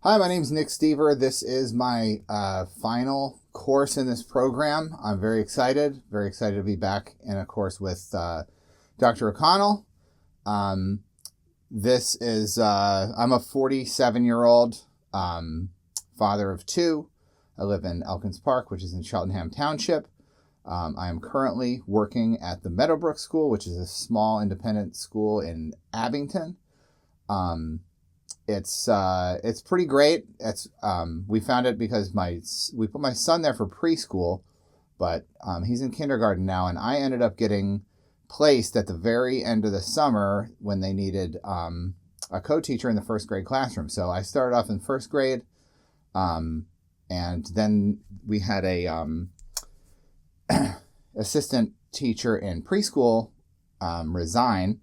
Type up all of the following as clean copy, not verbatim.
Hi, my name is Nick Steever. This is my final course in this program. I'm very excited to be back in a course with Dr. O'Connell. This is, I'm a 47-year-old father of two. I live in Elkins Park, which is in Cheltenham Township. I am currently working at the Meadowbrook School, which is a small independent school in Abington. It's pretty great. We found it because we put my son there for preschool, but he's in kindergarten now, and I ended up getting placed at the very end of the summer when they needed a co-teacher in the first grade classroom. So I started off in first grade, and then we had a assistant teacher in preschool resign.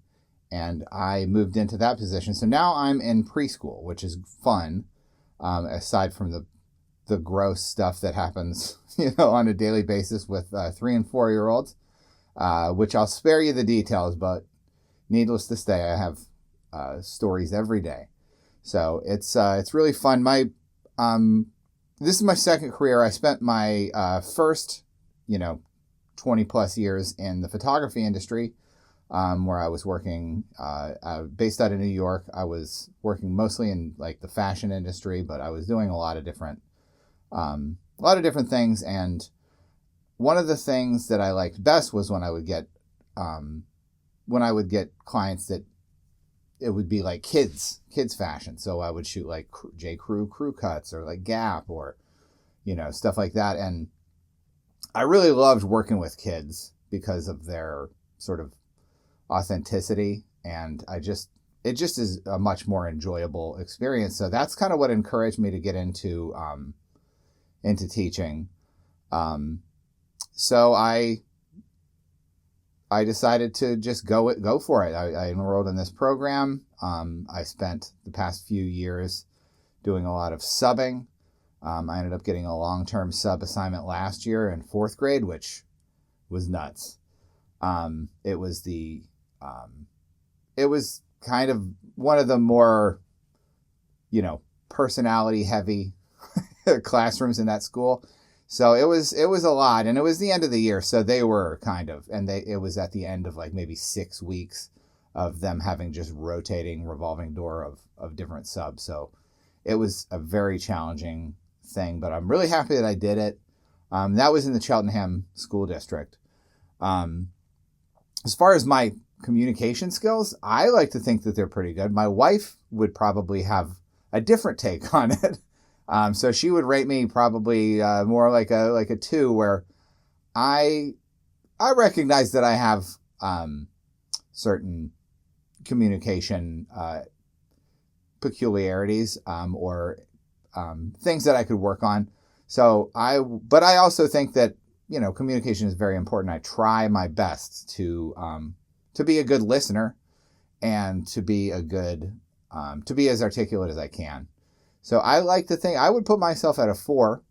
And I moved into that position. So now I'm in preschool, which is fun, aside from the gross stuff that happens, on a daily basis with 3 and 4 year olds, which I'll spare you the details, but needless to say, I have stories every day. So it's really fun. This is my second career. I spent my first, 20 plus years in the photography industry. Where I was working, based out of New York. I was working mostly in like the fashion industry, but I was doing a lot of different things. And one of the things that I liked best was when I would get clients that it would be like kids fashion. So I would shoot like J. Crew cuts or like Gap or, stuff like that. And I really loved working with kids because of their sort of authenticity, and it just is a much more enjoyable experience. So that's kind of what encouraged me to get into teaching. So I decided to just go for it. I enrolled in this program. I spent the past few years doing a lot of subbing. I ended up getting a long-term sub assignment last year in fourth grade, which was nuts. It was kind of one of the more, personality heavy classrooms in that school. So it was a lot, and it was the end of the year. So they were it was at the end of like maybe 6 weeks of them having just rotating revolving door of different subs. So it was a very challenging thing, but I'm really happy that I did it. That was in the Cheltenham School District. As far as my communication skills, I like to think that they're pretty good. My wife would probably have a different take on it. So she would rate me probably more like a 2, where I recognize that I have certain communication peculiarities or things that I could work on. But I also think that communication is very important. I try my best to be a good listener and to be as articulate as I can. So I like to think I would put myself at a 4,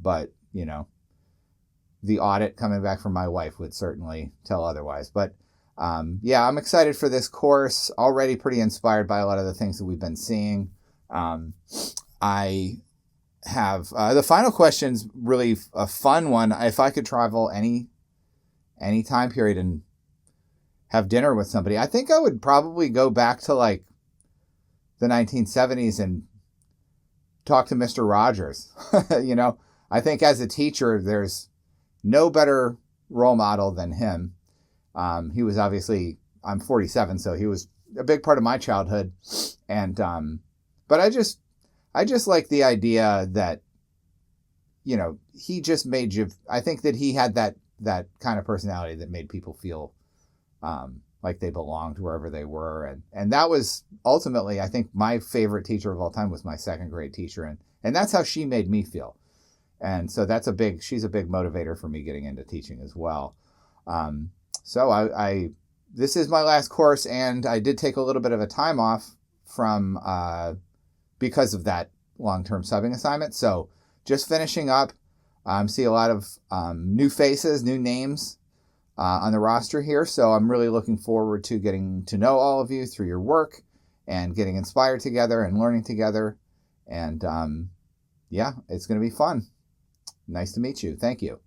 but the audit coming back from my wife would certainly tell otherwise. But I'm excited for this course. Already pretty inspired by a lot of the things that we've been seeing. I have the final question's really a fun one. If I could travel any time period and have dinner with somebody, I think I would probably go back to like the 1970s and talk to Mr. Rogers. I think as a teacher, there's no better role model than him. He was obviously, I'm 47, so he was a big part of my childhood. And, but I just like the idea that, he just made you, I think that he had that kind of personality that made people feel like they belonged wherever they were. And that was ultimately, I think, my favorite teacher of all time was my second grade teacher. And that's how she made me feel. And so she's a big motivator for me getting into teaching as well. So this is my last course, and I did take a little bit of a time off from, because of that long-term subbing assignment. So just finishing up, see a lot of new faces, new names on the roster here. So I'm really looking forward to getting to know all of you through your work and getting inspired together and learning together. And yeah, it's going to be fun. Nice to meet you. Thank you.